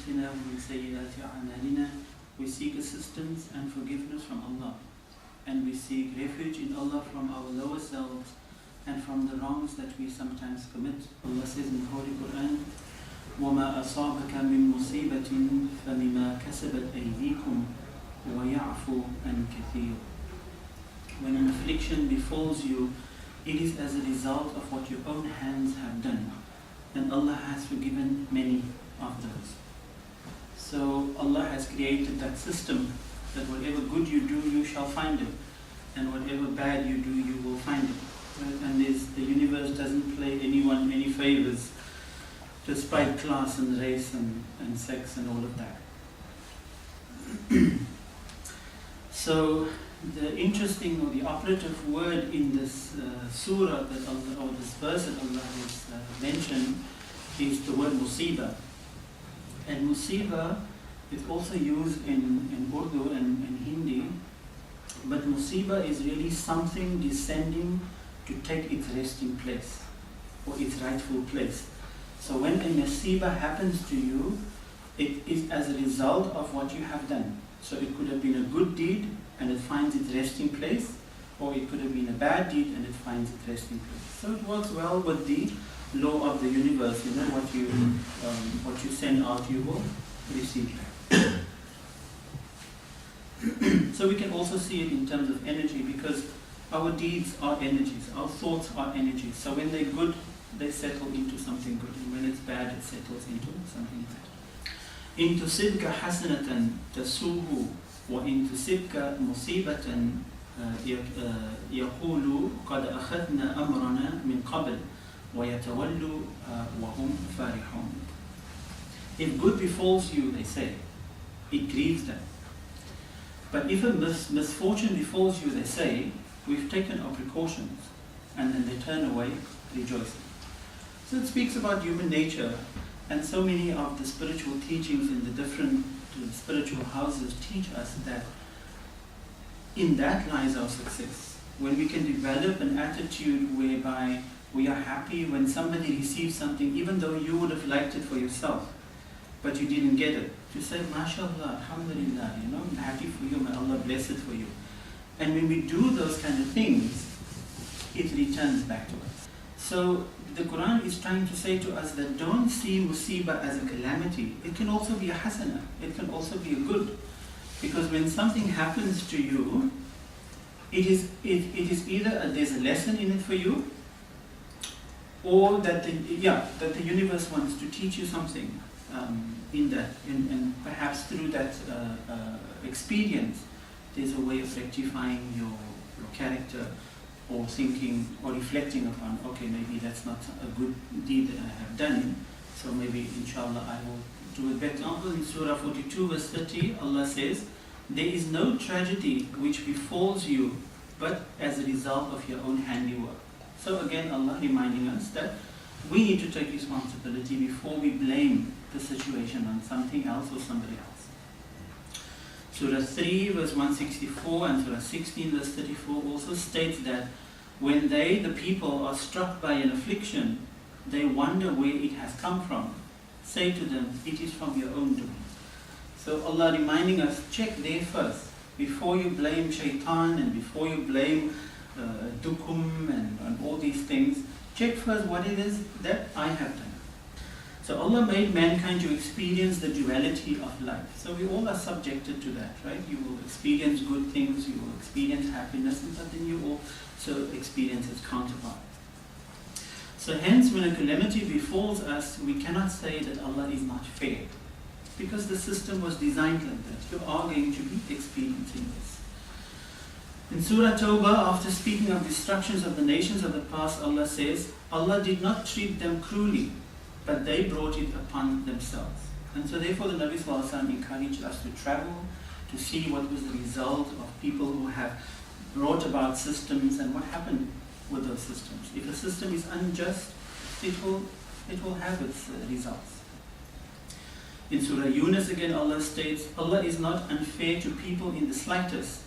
أنفسنا ومن سيئات أعمالنا. We seek assistance and forgiveness from Allah, and we seek refuge in Allah from our lower selves and from the wrongs that we sometimes commit. Allah says in the Holy Quran, وَمَا أَصَابَكَ مِن مُصِيبَةٍ فَبِمَا كَسَبَتْ أَيْدِيكُمْ وَيَعْفُو عَنْ كَثِيرٍ. When an affliction befalls you, it is as a result of what your own hands have done, and Allah has forgiven many of those. So Allah has created that system that whatever good you do, you shall find it, and whatever bad you do, you will find it. Right? And the universe doesn't play anyone any favors, despite class and race and sex and all of that. So the interesting or the operative word in this surah that Allah, or this verse that Allah has mentioned, is the word musibah. And musibah is also used in Urdu and Hindi, but musibah is really something descending to take its resting place or its rightful place. So when a musibah happens to you, it is as a result of what you have done. So it could have been a good deed and it finds its resting place, or it could have been a bad deed and it finds its resting place. So it works well with the law of the universe. You know, what you send out, you will receive back. So we can also see it in terms of energy, because our deeds are energies, our thoughts are energies. So when they're good, they settle into something good, and when it's bad, it settles into something bad. In tusibka hasanatan tasuhu, wa in tusibka musibatan yaqulu qad akhadna amrana min qabl wa yatawallu wa hum farihun. If good befalls you, they say, it grieves them. But if a misfortune befalls you, they say, we've taken our precautions, and then they turn away rejoicing. So it speaks about human nature, and so many of the spiritual teachings in the different spiritual houses teach us that in that lies our success. When we can develop an attitude whereby we are happy when somebody receives something, even though you would have liked it for yourself, but you didn't get it. To say, MashaAllah, Alhamdulillah, I'm happy for you, may Allah bless it for you. And when we do those kind of things, it returns back to us. So the Quran is trying to say to us that don't see musibah as a calamity. It can also be a hasana. It can also be a good. Because when something happens to you, it is either there's a lesson in it for you, or that the universe wants to teach you something in that, and perhaps through that experience, there's a way of rectifying your character, or thinking or reflecting upon, okay, maybe that's not a good deed that I have done, so maybe inshallah I will do it better. Example in Surah 42 verse 30, Allah says, there is no tragedy which befalls you but as a result of your own handiwork. So again, Allah reminding us that we need to take responsibility before we blame the situation on something else or somebody else. Surah 3 verse 164 and Surah 16 verse 34 also states that when the people are struck by an affliction, they wonder where it has come from. Say to them, it is from your own doing. So Allah reminding us, check there first, before you blame shaitan and before you blame dukum and all these things. Check first what it is that I have done. So Allah made mankind to experience the duality of life. So we all are subjected to that, right? You will experience good things, you will experience happiness, but then you also experience its counterpart. So hence, when a calamity befalls us, we cannot say that Allah is not fair, because the system was designed like that. You are going to be experiencing this. In Surah Tawbah, after speaking of destructions of the nations of the past, Allah says, Allah did not treat them cruelly, but they brought it upon themselves. And so therefore the Nabi Sallallahu Alaihi Wasallam encouraged us to travel, to see what was the result of people who have brought about systems and what happened with those systems. If a system is unjust, it will have its results. In Surah Yunus again, Allah states, Allah is not unfair to people in the slightest,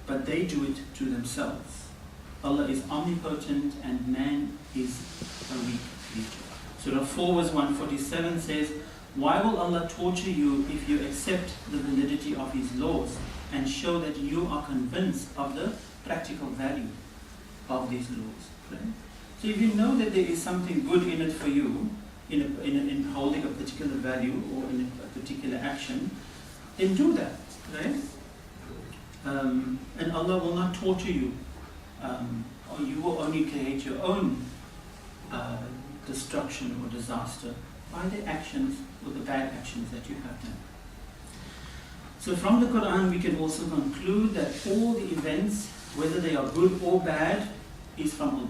but they do it to themselves. Allah is omnipotent and man is a weak creature. Surah 4 verse 147 says, Why will Allah torture you if you accept the validity of His laws and show that you are convinced of the practical value of these laws? Right? So if you know that there is something good in it for you, in holding a particular value or in a particular action, then do that. Right? And Allah will not torture you, or you will only create your own destruction or disaster by the actions or the bad actions that you have done. So from the Quran we can also conclude that all the events, whether they are good or bad, is from Allah.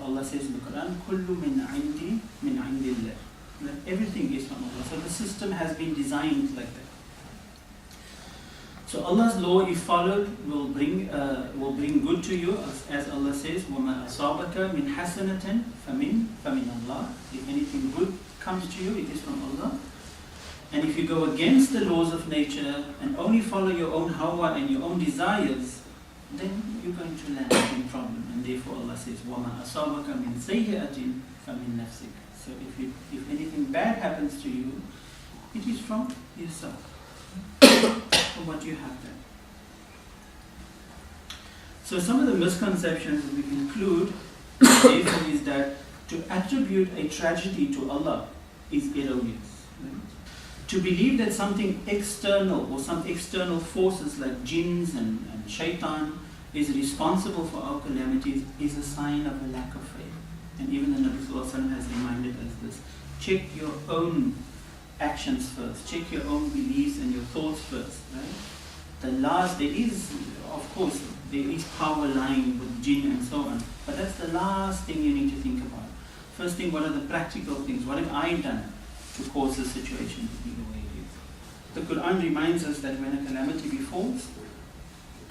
Allah says in the Quran, "Kullu min indillah." That everything is from Allah. So the system has been designed like that. So Allah's law, if followed, will bring good to you, as Allah says, وَمَا أَصَابَكَ مِنْ حَسَنَةٍ فَمِنْ اللَّهِ. If anything good comes to you, it is from Allah. And if you go against the laws of nature and only follow your own hawa and your own desires, then you're going to land in problem. And therefore Allah says, وَمَا أَصَابَكَ مِنْ سَيِّئَةٍ فَمِنْ نَفْسِكَ. So if anything bad happens to you, it is from yourself. From what you have done. So some of the misconceptions we conclude is that to attribute a tragedy to Allah is erroneous. Right? To believe that something external or some external forces like jinns and shaitan is responsible for our calamities is a sign of a lack of faith. And even the Nabi Sallallahu Alaihi Wasallam has reminded us this. Check your own actions first. Check your own beliefs and your thoughts first. Right? There is power lying with jinn and so on. But that's the last thing you need to think about. First thing, what are the practical things? What have I done to cause the situation to be the way it is? The Quran reminds us that when a calamity befalls,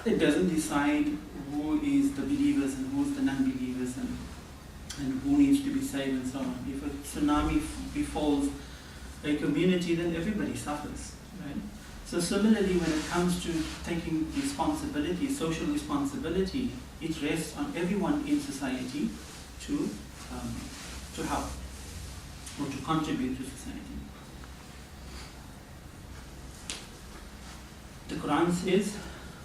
it doesn't decide who is the believers and who is the non-believers and who needs to be saved and so on. If a tsunami befalls a community, then everybody suffers. Right? So similarly, when it comes to taking responsibility, social responsibility, it rests on everyone in society to help or to contribute to society. The Quran says,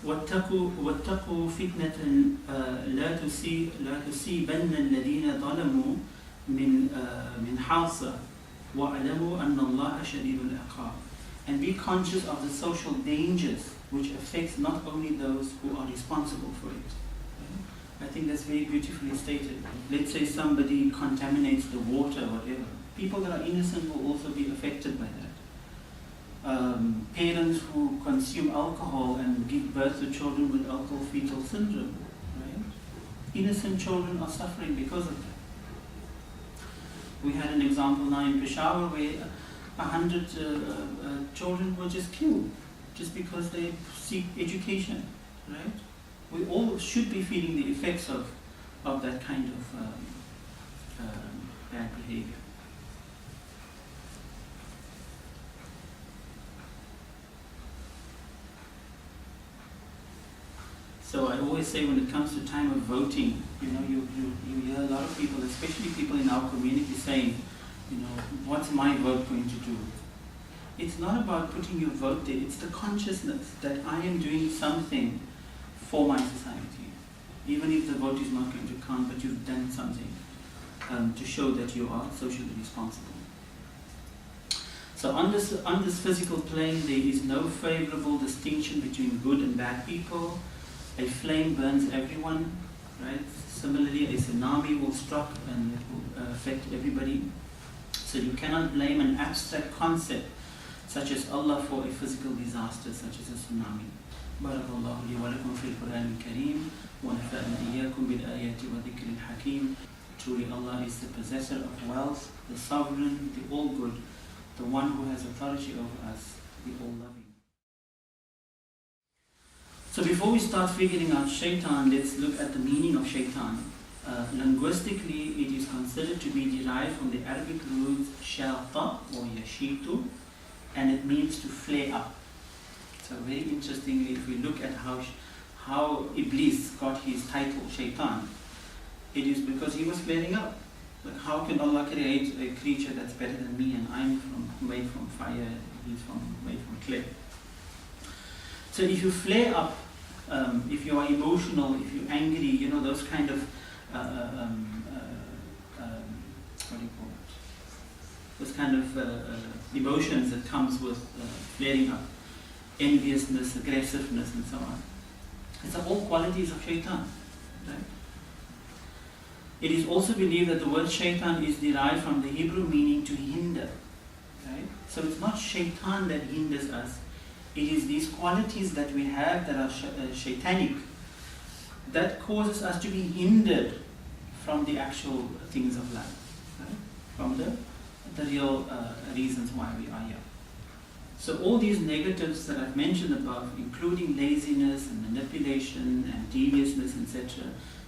وَاتَّقُوا فِتْنَةً لَا تُصِيبَنَّ الَّذِينَ ظَلَمُوا مِنْ حَاصَةٍ وَأَعْلَمُوا أَنَّ اللَّهَ شَدِيدُ الْعِقَابِ. And be conscious of the social dangers which affects not only those who are responsible for it. I think that's very beautifully stated. Let's say somebody contaminates the water or whatever. People that are innocent will also be affected by that. Parents who consume alcohol and give birth to children with alcohol fetal syndrome. Right? Innocent children are suffering because of that. We had an example now in Peshawar where 100 children were just killed just because they seek education. Right? We all should be feeling the effects of that kind of bad behavior. So I always say when it comes to time of voting, you hear a lot of people, especially people in our community saying, what's my vote going to do? It's not about putting your vote there, it's the consciousness that I am doing something for my society. Even if the vote is not going to count, but you've done something to show that you are socially responsible. So on this physical plane, there is no favorable distinction between good and bad people. A flame burns everyone, right? Similarly, a tsunami will struck and it will affect everybody. So you cannot blame an abstract concept such as Allah for a physical disaster such as a tsunami. بارك الله لي ولكم في القرآن الكريم ونفعني إياكم بالآيات وذكر الحكيم. Truly Allah is the possessor of wealth, the sovereign, the all-good, the one who has authority over us, the all-loving. So before we start figuring out shaitan, let's look at the meaning of shaitan. Linguistically, it is considered to be derived from the Arabic roots shata or yashitu, and it means to flare up. So very interestingly, if we look at how Iblis got his title, shaitan, it is because he was flaring up. Like, how can Allah create a creature that's better than me, and I'm made from fire, he's made from clay? So if you flare up, if you are emotional, if you're angry, you know, those kind of what do you call it? Those kind of emotions that comes with flaring up, enviousness, aggressiveness, and so on. These are all qualities of shaitan. Right? It is also believed that the word shaitan is derived from the Hebrew meaning to hinder. Right? So it's not shaitan that hinders us. It is these qualities that we have that are shaitanic that causes us to be hindered from the actual things of life. Right? From the real reasons why we are here. So all these negatives that I've mentioned above, including laziness and manipulation and deviousness, etc.,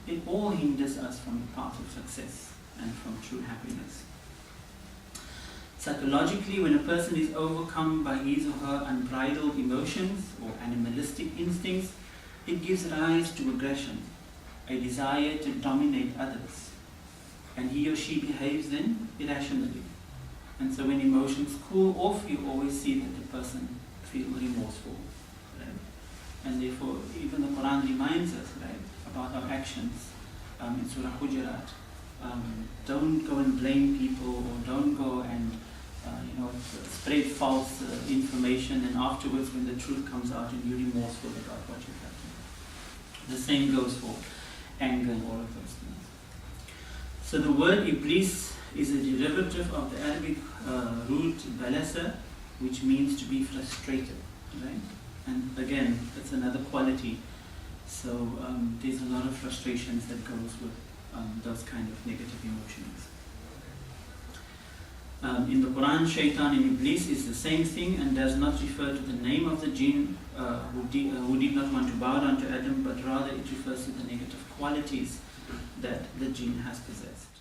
it all hinders us from the path of success and from true happiness. Psychologically, when a person is overcome by his or her unbridled emotions or animalistic instincts, it gives rise to aggression, a desire to dominate others, and he or she behaves then irrationally. And so when emotions cool off, you always see that the person feels remorseful. Right? And therefore, even the Quran reminds us, right, about our actions in Surah Hujurat. Don't go and blame people, or don't go and spread false information, and afterwards when the truth comes out and you're remorseful about what you've done. The same goes for anger and all of those things. So the word Iblis is a derivative of the Arabic root balasa, which means to be frustrated, right? And again, that's another quality. So there's a lot of frustrations that goes with those kind of negative emotions. In the Quran, shaitan and Iblis is the same thing and does not refer to the name of the jinn who did not want to bow down to Adam, but rather it refers to the negative qualities that the jinn has possessed.